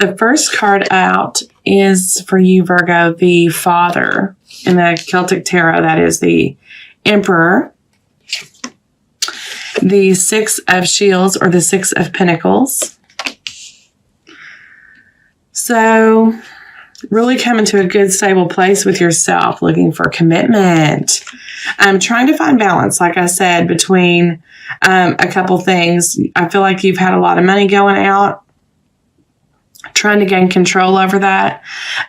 The first card out is for you, Virgo, the Father. In the Celtic Tarot, that is the Emperor. The Six of Shields, or the Six of Pentacles. So, really coming to a good, stable place with yourself, looking for commitment. Trying to find balance, like I said, between a couple things. I feel like you've had a lot of money going out, trying to gain control over that.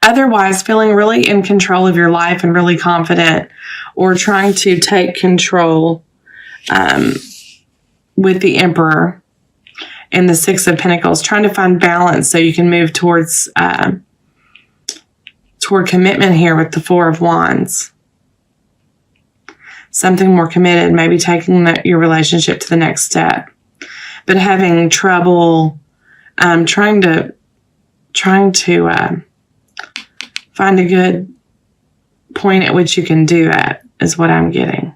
Otherwise, feeling really in control of your life and really confident, or trying to take control with the Emperor and the Six of Pentacles, trying to find balance so you can move towards toward commitment here with the Four of Wands. Something more committed, maybe taking your relationship to the next step, but having trouble trying to find a good point at which you can do that is what I'm getting.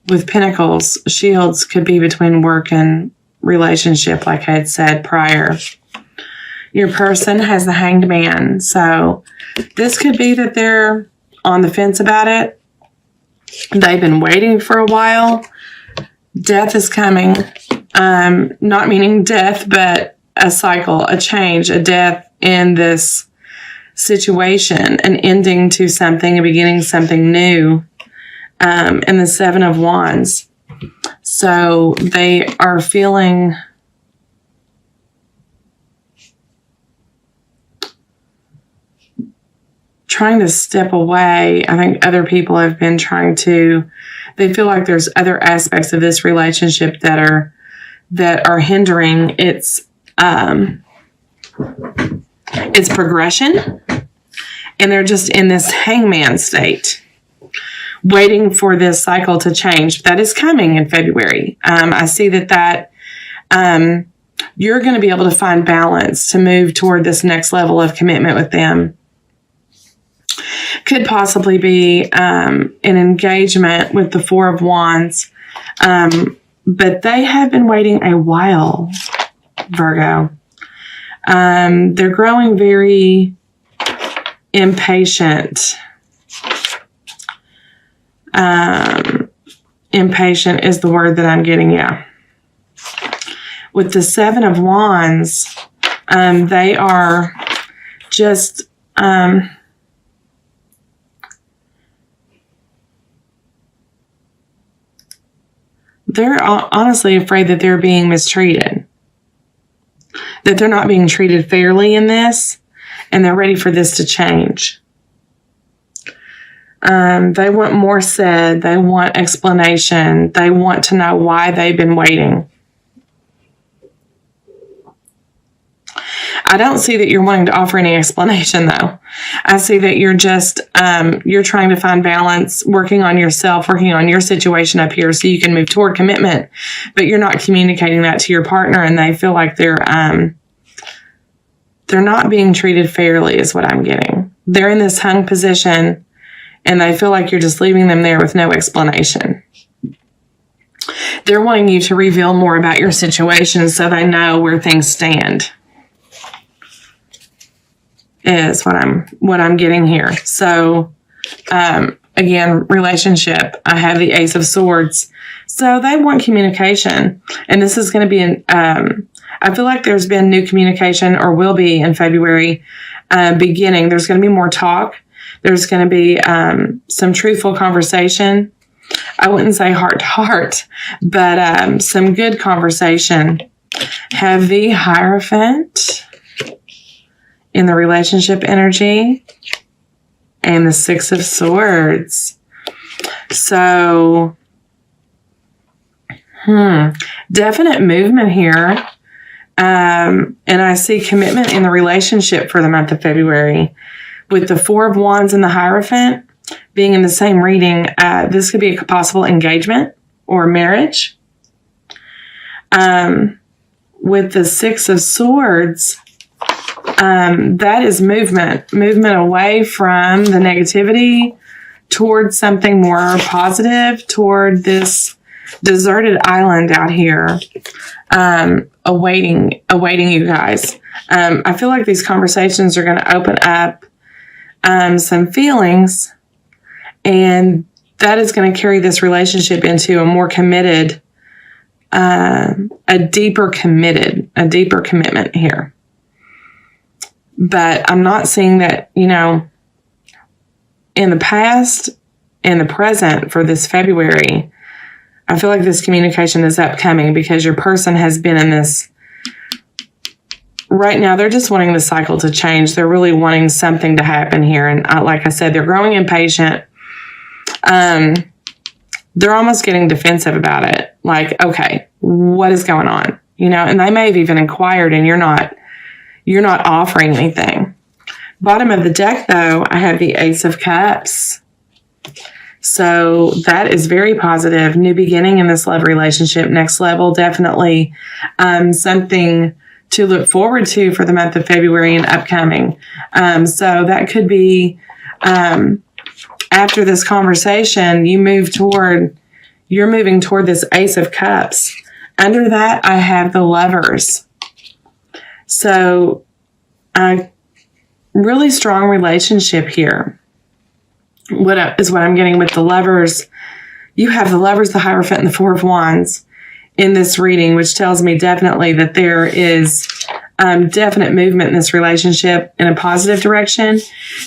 With Pentacles, Shields could be between work and relationship, like I had said prior. Your person has the Hanged Man, so this could be that they're on the fence about it. They've been waiting for a while. Death is coming. Not meaning death, but a cycle, a change, a death in this situation, an ending to something, a beginning something new. And the Seven of Wands. So they are feeling trying to step away. I think other people have been they feel like there's other aspects of this relationship that are hindering its progression. And they're just in this hangman state, waiting for this cycle to change. That is coming in February. I see that you're going to be able to find balance to move toward this next level of commitment with them. Could possibly be an engagement with the Four of Wands. But they have been waiting a while, Virgo. They're growing very impatient. Impatient is the word that I'm getting, yeah. With the Seven of Wands, they are just they're honestly afraid that they're being mistreated, that they're not being treated fairly in this, and they're ready for this to change. They want more said. They want explanation. They want to know why they've been waiting. I don't see that you're wanting to offer any explanation, though. I see that you're just, you're trying to find balance, working on yourself, working on your situation up here so you can move toward commitment, but you're not communicating that to your partner, and they feel like they're not being treated fairly is what I'm getting. They're in this hung position, and they feel like you're just leaving them there with no explanation. They're wanting you to reveal more about your situation so they know where things stand. Is what I'm getting here. So, again, relationship. I have the Ace of Swords. So they want communication. And this is going to be I feel like there's been new communication, or will be in February beginning. There's going to be more talk. There's going to be some truthful conversation. I wouldn't say heart to heart, but some good conversation. Have the Hierophant in the relationship energy, and the Six of Swords. So, definite movement here. And I see commitment in the relationship for the month of February. With the Four of Wands and the Hierophant being in the same reading, this could be a possible engagement or marriage. With the Six of Swords, that is movement away from the negativity towards something more positive, toward this deserted island out here, awaiting you guys. I feel like these conversations are going to open up some feelings, and that is going to carry this relationship into a more committed, a deeper commitment here. But I'm not seeing that, in the past and the present for this February, I feel like this communication is upcoming because your person has been in this. Right now, they're just wanting the cycle to change. They're really wanting something to happen here. And like I said, they're growing impatient. They're almost getting defensive about it. Like, okay, what is going on? And they may have even inquired and you're not offering anything. Bottom of the deck, though, I have the Ace of Cups. So that is very positive. New beginning in this love relationship. Next level, definitely something to look forward to for the month of February and upcoming. So that could be after this conversation, you're moving toward this Ace of Cups. Under that, I have the Lovers. So a really strong relationship here. What I'm getting with the Lovers. You have the Lovers, the Hierophant, and the Four of Wands in this reading, which tells me definitely that there is definite movement in this relationship in a positive direction,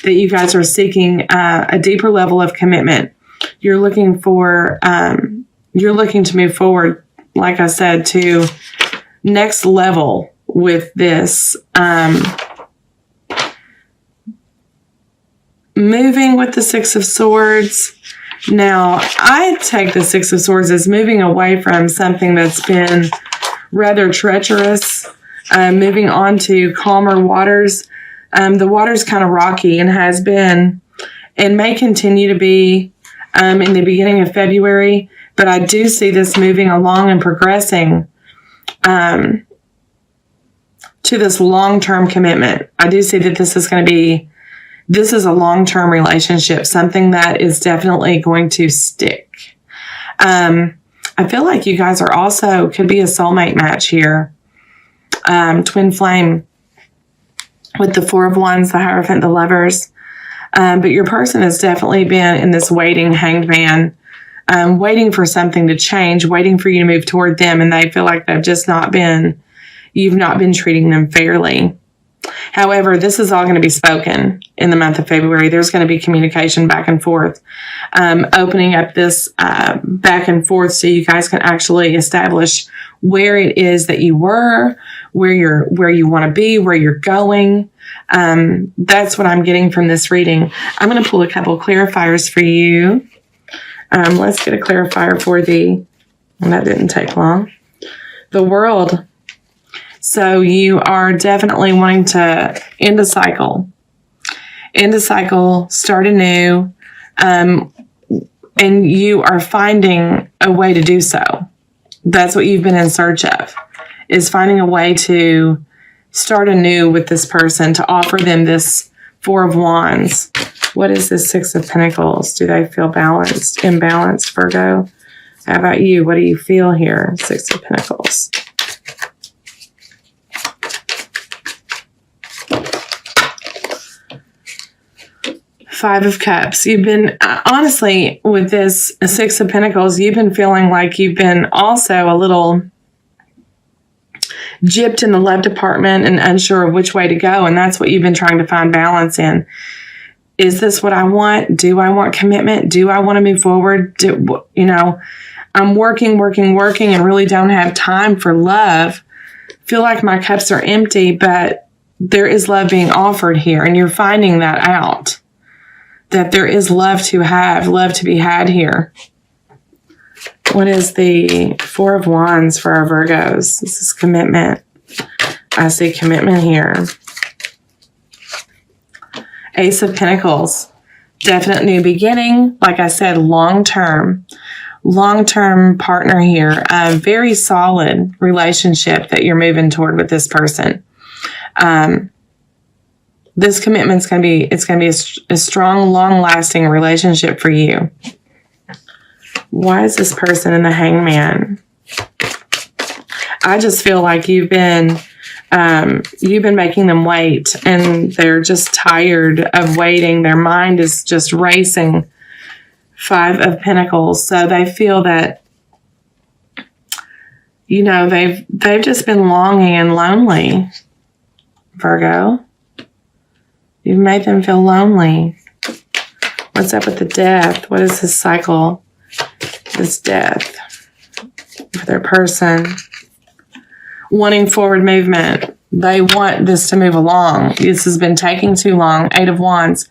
that you guys are seeking a deeper level of commitment. You're looking to move forward, like I said, to next level with this. Moving with the Six of Swords. Now, I take the Six of Swords as moving away from something that's been rather treacherous, moving on to calmer waters. The water's kind of rocky and has been and may continue to be in the beginning of February, but I do see this moving along and progressing to this long-term commitment. I do see that this is a long-term relationship, something that is definitely going to stick. I feel like you guys could be a soulmate match here. Twin flame with the Four of Wands, the Hierophant, the Lovers. But your person has definitely been in this waiting, hanged man, waiting for something to change, waiting for you to move toward them. And they feel like you've not been treating them fairly. However, this is all going to be spoken in the month of February. There's going to be communication back and forth, opening up this back and forth so you guys can actually establish where it is that you were, where you want to be, where you're going. That's what I'm getting from this reading. I'm going to pull a couple clarifiers for you. Let's get a clarifier for and that didn't take long. The World. So you are definitely wanting to end a cycle, start anew, and you are finding a way to do so. That's what you've been in search of, is finding a way to start anew with this person, to offer them this Four of Wands. What is this Six of Pentacles? Do they feel balanced, imbalanced, Virgo? How about you? What do you feel here? Six of Pentacles. Five of Cups. You've been, honestly, with this Six of Pentacles, you've been feeling like you've been also a little gypped in the love department and unsure of which way to go. And that's what you've been trying to find balance in. Is this what I want? Do I want commitment? Do I want to move forward? I'm working and really don't have time for love. Feel like my cups are empty, but there is love being offered here. And you're finding that out. That there is love to have, love to be had here. What is the Four of Wands for our Virgos? This is commitment. I see commitment here. Ace of Pentacles. Definite new beginning. Like I said, long-term partner here. A very solid relationship that you're moving toward with this person. This commitment's going to be a strong, long-lasting relationship for you. Why is this person in the Hangman? I just feel like you've been making them wait, and they're just tired of waiting. Their mind is just racing. 5 of Pentacles. So they feel that, you know, they've just been longing and lonely. Virgo, you've made them feel lonely. What's up with the Death? What is this cycle? This Death for their person. Wanting forward movement. They want this to move along. This has been taking too long. 8 of Wands.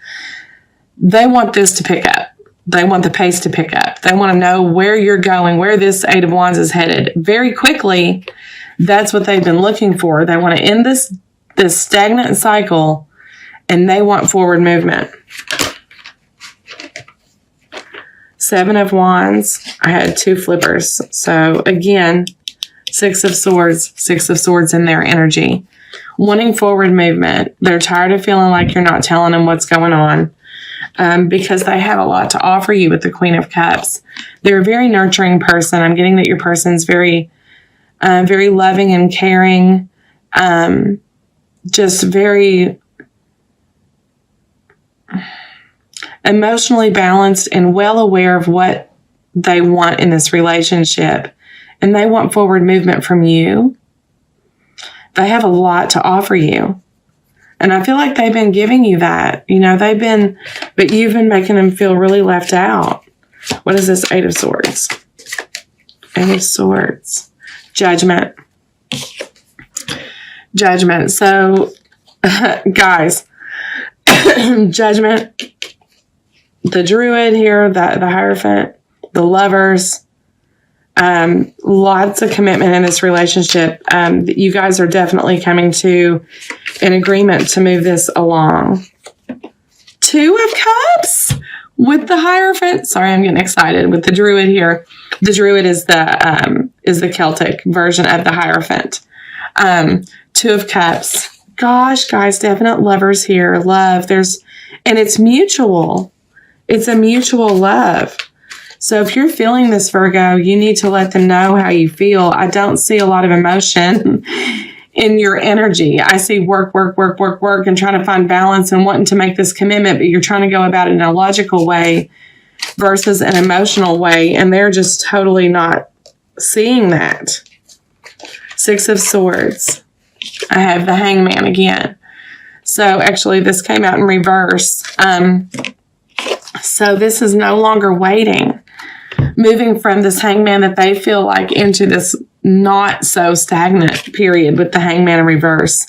They want this to pick up. They want the pace to pick up. They want to know where you're going, where this 8 of Wands is headed. Very quickly, that's what they've been looking for. They want to end this stagnant cycle, and they want forward movement. 7 of Wands. I had 2 flippers. So again, 6 of Swords in their energy. Wanting forward movement. They're tired of feeling like you're not telling them what's going on, because they have a lot to offer you with the Queen of Cups. They're a very nurturing person. I'm getting that your person's very, very loving and caring, just very emotionally balanced and well aware of what they want in this relationship. And they want forward movement from you. They have a lot to offer you. And I feel like they've been giving you that. You know, but you've been making them feel really left out. What is this 8 of Swords? 8 of Swords. Judgment. Judgment. So, guys, Judgment, the Druid here, the Hierophant, the Lovers, lots of commitment in this relationship. You guys are definitely coming to an agreement to move this along. 2 of Cups with the Hierophant. Sorry, I'm getting excited with the Druid here. The Druid is the Celtic version of the Hierophant. 2 of Cups. Gosh, guys, definite lovers here. Love. And it's mutual. It's a mutual love. So if you're feeling this, Virgo, you need to let them know how you feel. I don't see a lot of emotion in your energy. I see work, and trying to find balance and wanting to make this commitment, but you're trying to go about it in a logical way versus an emotional way, and they're just totally not seeing that. 6 of Swords. I have the Hangman again. So actually this came out in reverse. So this is no longer waiting. Moving from this Hangman that they feel like into this not so stagnant period with the Hangman in reverse.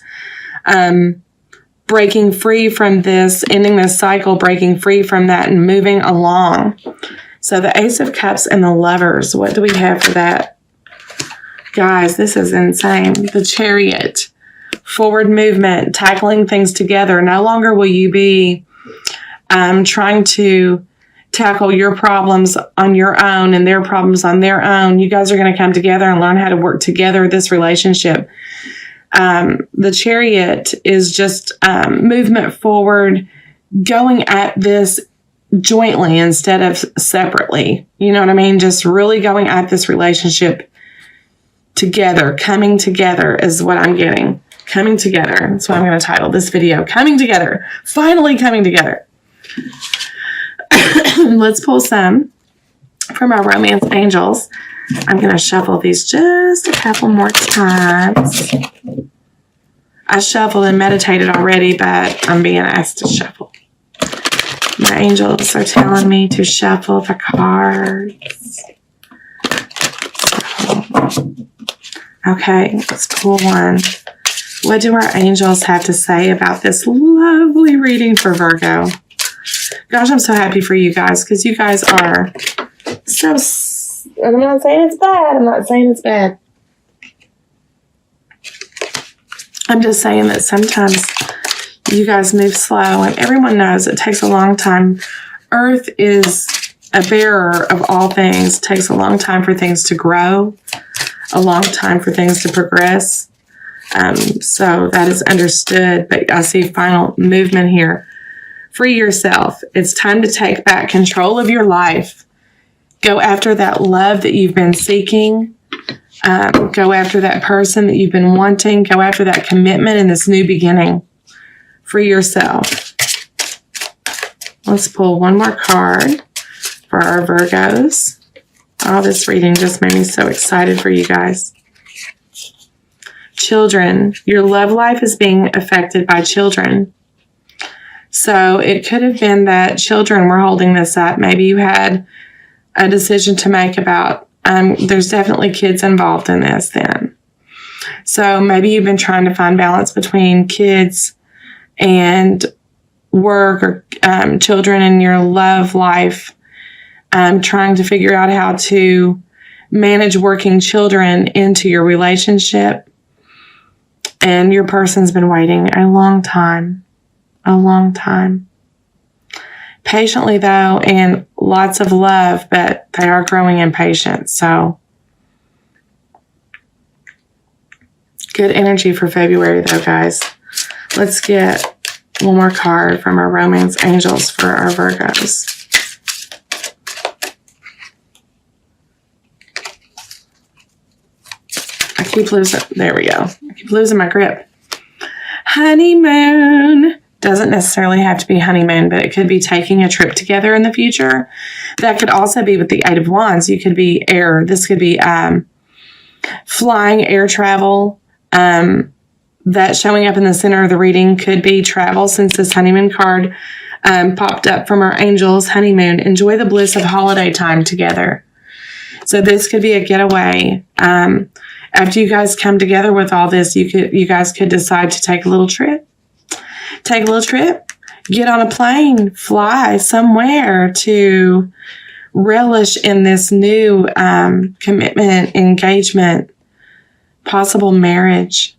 Breaking free from this, ending this cycle, breaking free from that and moving along. So the Ace of Cups and the Lovers. What do we have for that? Guys, this is insane. The Chariot. Forward movement, tackling things together. No longer will you be trying to tackle your problems on your own and their problems on their own. You guys are going to come together and learn how to work together this relationship. The Chariot is just movement forward, going at this jointly instead of separately. You know what I mean? Just really going at this relationship together. Coming together is what I'm getting. Coming together. That's what I'm going to title this video. Coming together. Finally coming together. Let's pull some from our romance angels. I'm going to shuffle these just a couple more times. I shuffled and meditated already, but I'm being asked to shuffle. My angels are telling me to shuffle the cards. Okay, let's pull one. What do our angels have to say about this lovely reading for Virgo? Gosh, I'm so happy for you guys because you guys are so... I'm not saying it's bad. I'm not saying it's bad. I'm just saying that sometimes you guys move slow, and everyone knows it takes a long time. Earth is a bearer of all things. It takes a long time for things to grow, a long time for things to progress. So that is understood, but I see final movement here. Free yourself. It's time to take back control of your life. Go after that love that you've been seeking. Go after that person that you've been wanting. Go after that commitment in this new beginning for yourself. Let's pull one more card for our Virgos. Oh, this reading just made me so excited for you guys. Children. Your love life is being affected by children. So it could have been that children were holding this up. Maybe you had a decision to make about, there's definitely kids involved in this then. So maybe you've been trying to find balance between kids and work, or children in your love life, trying to figure out how to manage working children into your relationship. And your person's been waiting a long time. Patiently, though, and lots of love, but they are growing impatient. So, good energy for February, though, guys. Let's get one more card from our romance angels for our Virgos. I keep losing, there we go. I keep losing my grip. Honeymoon. Doesn't necessarily have to be honeymoon, but it could be taking a trip together in the future. That could also be with the Eight of Wands. You could be air. This could be flying, air travel. That showing up in the center of the reading could be travel, since this honeymoon card popped up from our angels. Honeymoon. Enjoy the bliss of holiday time together. So this could be a getaway. After you guys come together with all this, you guys could decide to take a little trip. Take a little trip, get on a plane, fly somewhere to relish in this new commitment, engagement, possible marriage.